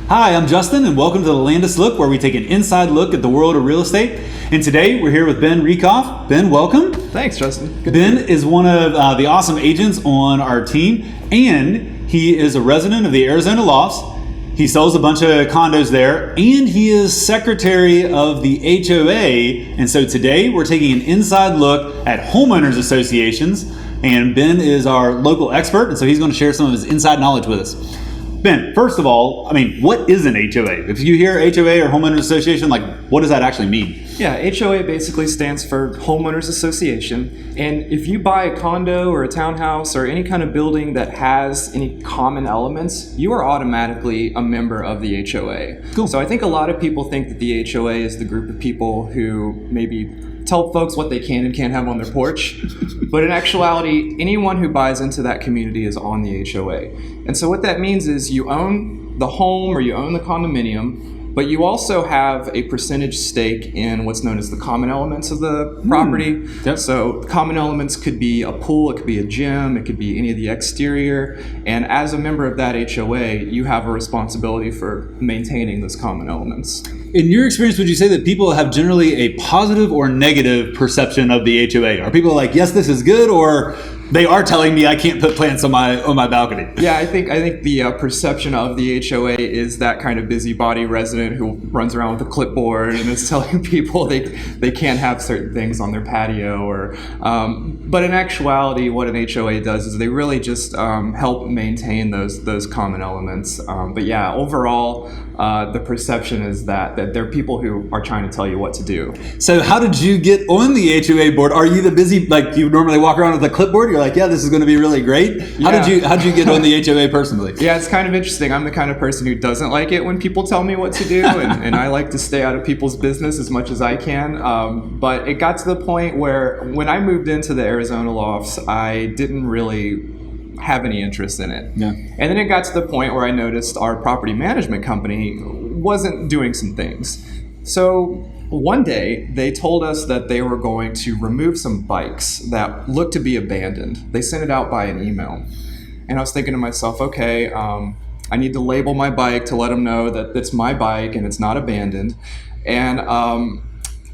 Hi, I'm Justin, and welcome to the Landis Look, where we take an inside look at the world of real estate. And today we're here with Ben Riekhof. Ben, welcome. Thanks, Justin. Ben is one of the awesome agents on our team, and he is a resident of the Arizona Lofts. He sells a bunch of condos there, and he is secretary of the HOA. And so today we're taking an inside look at homeowners associations, and Ben is our local expert, and so he's going to share some of his inside knowledge with us. Ben, first of all, what is an HOA? If you hear HOA or homeowners association, what does that actually mean? Yeah, HOA basically stands for Homeowners Association. And if you buy a condo or a townhouse or any kind of building that has any common elements, you are automatically a member of the HOA. Cool. So I think a lot of people think that the HOA is the group of people who maybe tell folks what they can and can't have on their porch. But in actuality, anyone who buys into that community is on the HOA. And so what that means is you own the home or you own the condominium, but you also have a percentage stake in what's known as the common elements of the property. Yep. So common elements could be a pool, it could be a gym, it could be any of the exterior. And as a member of that HOA, you have a responsibility for maintaining those common elements. In your experience, would you say that people have generally a positive or negative perception of the HOA? Are people like, yes, this is good, or they are telling me I can't put plants on my balcony? Yeah, I think the perception of the HOA is that kind of busybody resident who runs around with a clipboard and is telling people they can't have certain things on their patio. But in actuality, what an HOA does is they really just help maintain those common elements. But yeah, overall, the perception is that there are people who are trying to tell you what to do. So how did you get on the HOA board? Are you the busy, you normally walk around with a clipboard? You're like, yeah, this is going to be really great. How did you get on the HOA personally? Yeah, it's kind of interesting. I'm the kind of person who doesn't like it when people tell me what to do, and I like to stay out of people's business as much as I can. But it got to the point where when I moved into the Arizona Lofts, I didn't really have any interest in it. Yeah. And then it got to the point where I noticed our property management company wasn't doing some things. So one day they told us that they were going to remove some bikes that looked to be abandoned. They sent it out by an email. And I was thinking to myself, okay, I need to label my bike to let them know that it's my bike and it's not abandoned. And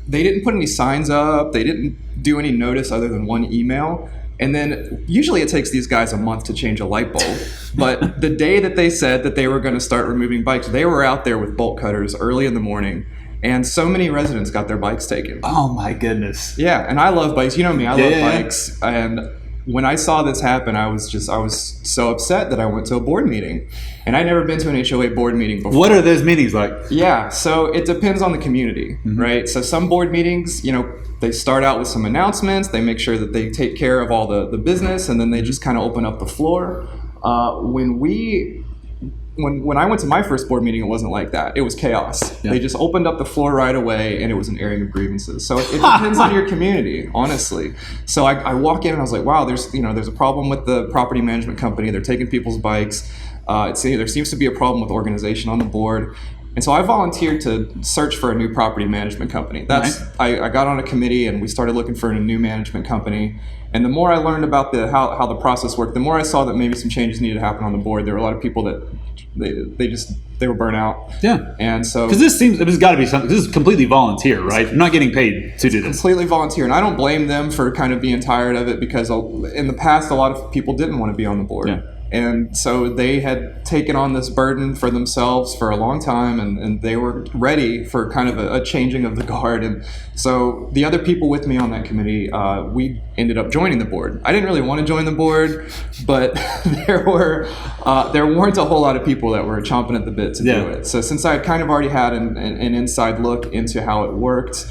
they didn't put any signs up. They didn't do any notice other than one email. And then usually it takes these guys a month to change a light bulb. But the day that they said that they were going to start removing bikes, they were out there with bolt cutters early in the morning. And so many residents got their bikes taken. Oh my goodness. Yeah, and I love bikes. You know me, I love bikes. And when I saw this happen, I was so upset that I went to a board meeting. And I'd never been to an HOA board meeting before. What are those meetings like? Yeah, so it depends on the community, right? So some board meetings, they start out with some announcements. They make sure that they take care of all the business, and then they just kind of open up the floor. When I went to my first board meeting, it wasn't like that. It was chaos. Yeah. They just opened up the floor right away, and it was an airing of grievances. So it depends on your community, honestly. So I walk in and I was like, wow, there's a problem with the property management company. They're taking people's bikes. There seems to be a problem with organization on the board. And so I volunteered to search for a new property management company. I got on a committee and we started looking for a new management company. And the more I learned about how the process worked, the more I saw that maybe some changes needed to happen on the board. There were a lot of people that they were burnt out. Yeah. And so because it's got to be something. This is completely volunteer, right? You're not getting paid to do this. Completely volunteer, and I don't blame them for kind of being tired of it because in the past a lot of people didn't want to be on the board. Yeah. And so they had taken on this burden for themselves for a long time, and they were ready for kind of a changing of the guard. And so the other people with me on that committee, we ended up joining the board. I didn't really want to join the board, but there weren't a whole lot of people that were chomping at the bit to do it. So since I had kind of already had an inside look into how it worked,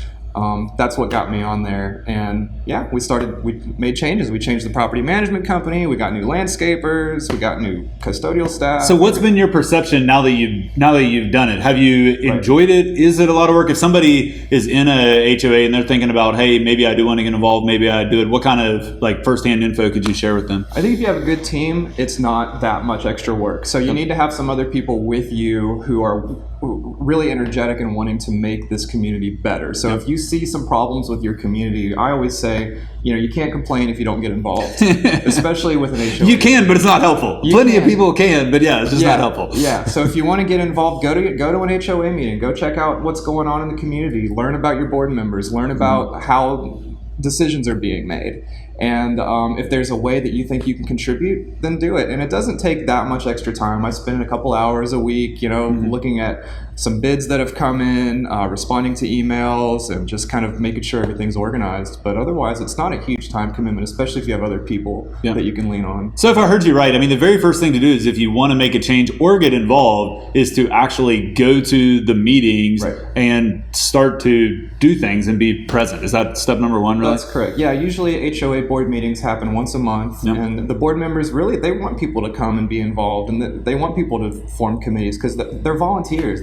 that's what got me on there. And we made changes. We changed the property management company. We got new landscapers. We got new custodial staff. So what's been your perception now that you've done it? Have you enjoyed it? Is it a lot of work? If somebody is in a HOA and they're thinking about, hey, maybe I do want to get involved, maybe I do it, what kind of firsthand info could you share with them? I think if you have a good team, it's not that much extra work. So you need to have some other people with you who are really energetic and wanting to make this community better. So if you see some problems with your community, I always say, you can't complain if you don't get involved, especially with an HOA. You can, but it's not helpful. Plenty of people can, but it's just not helpful. Yeah. So if you want to get involved, go to an HOA meeting. Go check out what's going on in the community. Learn about your board members. Learn about how decisions are being made. And if there's a way that you think you can contribute, then do it. And it doesn't take that much extra time. I spend a couple hours a week, looking at some bids that have come in, responding to emails, and just kind of making sure everything's organized. But otherwise, it's not a huge time commitment, especially if you have other people that you can lean on. So if I heard you right, the very first thing to do is if you want to make a change or get involved is to actually go to the meetings and start to do things and be present. Is that step number one, really? That's correct. Yeah, usually HOA board meetings happen once a month, and the board members they want people to come and be involved, and they want people to form committees because they're volunteers.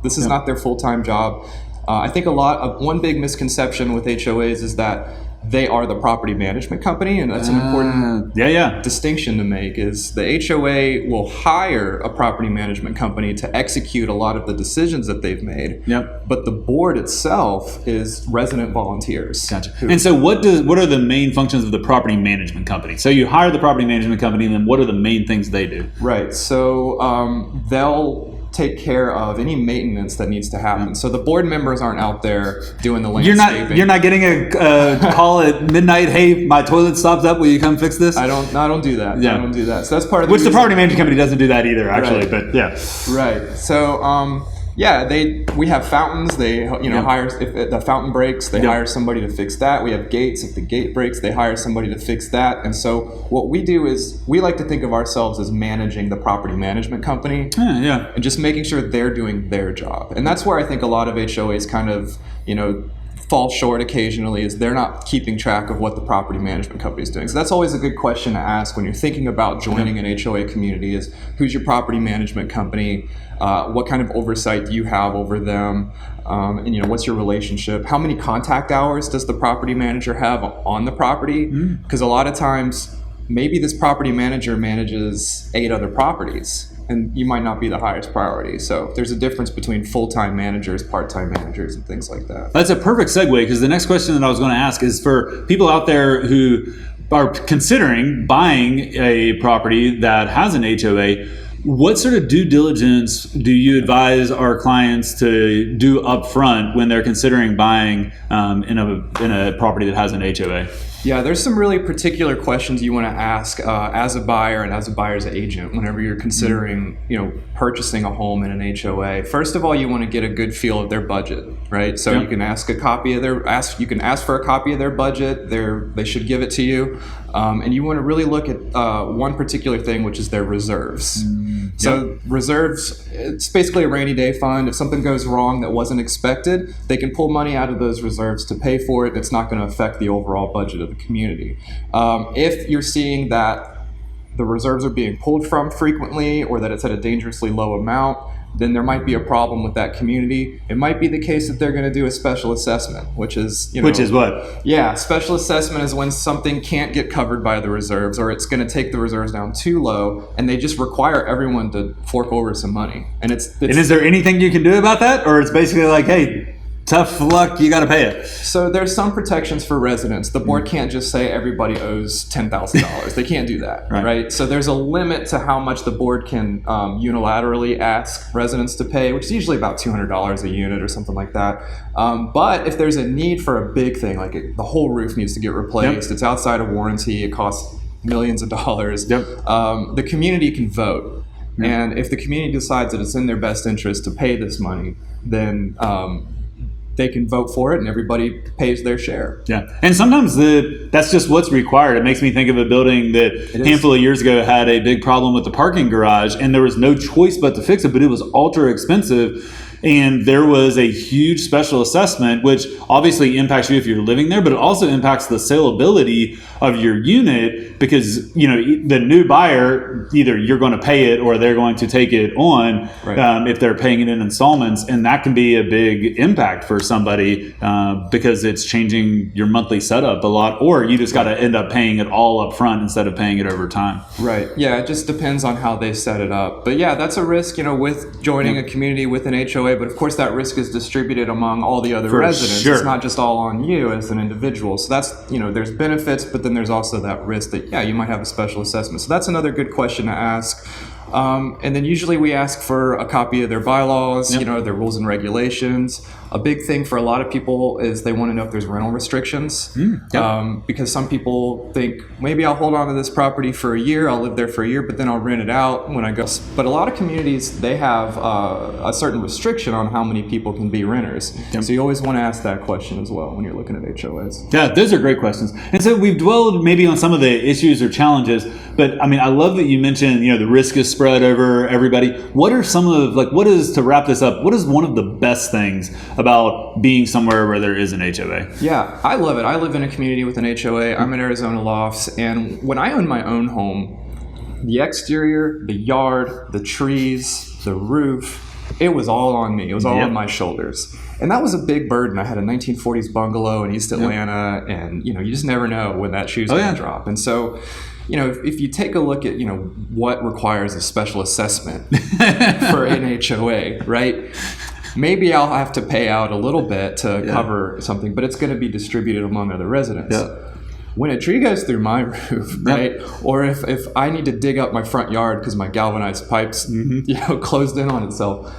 This is not their full-time job. I think one big misconception with HOAs is that they are the property management company, and that's an important distinction to make. Is the HOA will hire a property management company to execute a lot of the decisions that they've made. But the board itself is resident volunteers. Gotcha. And so what are the main functions of the property management company? So you hire the property management company, and then what are the main things they do? Right. So they'll take care of any maintenance that needs to happen. So the board members aren't out there doing the landscaping. You're not getting a call at midnight, hey, my toilet stopped up, will you come fix this? I don't do that. I don't do that. So that's part of the reason. The property management company doesn't do that either, actually, but yeah. Right. So we have fountains. They hire if the fountain breaks, they hire somebody to fix that. We have gates. If the gate breaks, they hire somebody to fix that. And so what we do is we like to think of ourselves as managing the property management company, and just making sure they're doing their job. And that's where I think a lot of HOAs kind of fall short occasionally, is they're not keeping track of what the property management company is doing. So that's always a good question to ask when you're thinking about joining an HOA community: is who's your property management company? What kind of oversight do you have over them? And what's your relationship? How many contact hours does the property manager have on the property? Because a lot of times, maybe this property manager manages 8 other properties, and you might not be the highest priority. So there's a difference between full-time managers, part-time managers, and things like that. That's a perfect segue, because the next question that I was going to ask is for people out there who are considering buying a property that has an HOA. What sort of due diligence do you advise our clients to do up front when they're considering buying in a property that has an HOA? Yeah, there's some really particular questions you want to ask as a buyer and as a buyer's agent whenever you're considering, purchasing a home in an HOA. First of all, you want to get a good feel of their budget, right? So you can ask for a copy of their budget. They should give it to you, and you want to really look at one particular thing, which is their reserves. So reserves, it's basically a rainy day fund. If something goes wrong that wasn't expected, they can pull money out of those reserves to pay for it. It's not going to affect the overall budget of the community. If you're seeing that the reserves are being pulled from frequently, or that it's at a dangerously low amount, then there might be a problem with that community. It might be the case that they're going to do a special assessment, which is which is what? Yeah, special assessment is when something can't get covered by the reserves, or it's going to take the reserves down too low, and they just require everyone to fork over some money. And is there anything you can do about that, or it's basically like, hey, tough luck, you got to pay it? So there's some protections for residents. The board can't just say everybody owes $10,000. They can't do that, right? So there's a limit to how much the board can unilaterally ask residents to pay, which is usually about $200 a unit or something like that. But if there's a need for a big thing, like the whole roof needs to get replaced, it's outside of warranty, it costs millions of dollars, the community can vote. And if the community decides that it's in their best interest to pay this money, then they can vote for it, and everybody pays their share. Yeah, and sometimes that's just what's required. It makes me think of a building that a handful of years ago had a big problem with the parking garage, and there was no choice but to fix it, but it was ultra expensive. And there was a huge special assessment, which obviously impacts you if you're living there, but it also impacts the saleability of your unit because, the new buyer, either you're going to pay it or they're going to take it on if they're paying it in installments. And that can be a big impact for somebody because it's changing your monthly setup a lot, or you just got to end up paying it all up front instead of paying it over time. Right. Yeah, it just depends on how they set it up. But yeah, that's a risk, with joining a community with an HOA. But of course, that risk is distributed among all the other residents. Sure. It's not just all on you as an individual. So that's, there's benefits, but then there's also that risk that, you might have a special assessment. So that's another good question to ask. And then usually we ask for a copy of their bylaws, their rules and regulations. A big thing for a lot of people is they want to know if there's rental restrictions. Because some people think, maybe I'll hold on to this property for a year, I'll live there for a year, but then I'll rent it out when I go. But a lot of communities, they have a certain restriction on how many people can be renters. So you always want to ask that question as well when you're looking at HOAs. Yeah, those are great questions. And so we've dwelled maybe on some of the issues or challenges, but I love that you mentioned, the risk is spread over everybody. What are some of, to wrap this up, what is one of the best things about being somewhere where there is an HOA? Yeah, I love it. I live in a community with an HOA. I'm at Arizona Lofts. And when I owned my own home, the exterior, the yard, the trees, the roof, it was all on me. It was all on my shoulders. And that was a big burden. I had a 1940s bungalow in East Atlanta. And, you just never know when that shoe's going to drop. And so, if you take a look at, what requires a special assessment for an HOA, right? Maybe I'll have to pay out a little bit to cover something, but it's going to be distributed among other residents. When a tree goes through my roof, right? Or if I need to dig up my front yard because my galvanized pipes, closed in on itself,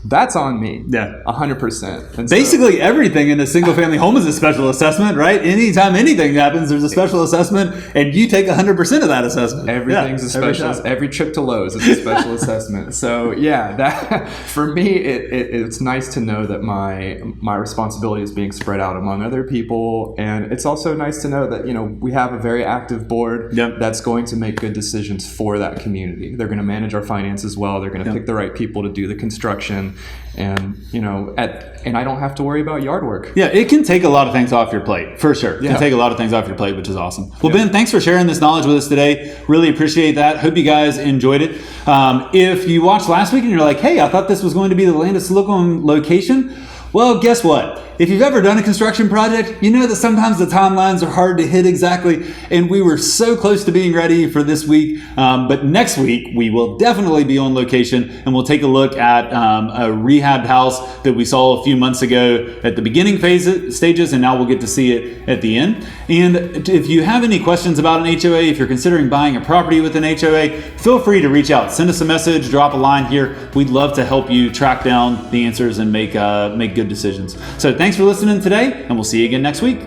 that's on me. 100%. And basically everything in a single family home is a special assessment, right? Anytime anything happens, there's a special assessment and you take 100% of that assessment. Everything's a special, every trip to Lowe's is a special assessment. So that for me, it's nice to know that my responsibility is being spread out among other people. And it's also nice to know that, we have a very active board that's going to make good decisions for that community. They're going to manage our finances well. They're going to pick the right people to do the construction. And and I don't have to worry about yard work. Yeah, it can take a lot of things off your plate, for sure. It can take a lot of things off your plate, which is awesome. Well, Ben, thanks for sharing this knowledge with us today. Really appreciate that. Hope you guys enjoyed it. If you watched last week and you're like, hey, I thought this was going to be the Landis Look on location, well, guess what? If you've ever done a construction project, you know that sometimes the timelines are hard to hit exactly, and we were so close to being ready for this week. But next week, we will definitely be on location, and we'll take a look at a rehabbed house that we saw a few months ago at the beginning stages, and now we'll get to see it at the end. And if you have any questions about an HOA, if you're considering buying a property with an HOA, feel free to reach out. Send us a message, drop a line here. We'd love to help you track down the answers and make good decisions. So thanks for listening today, and we'll see you again next week.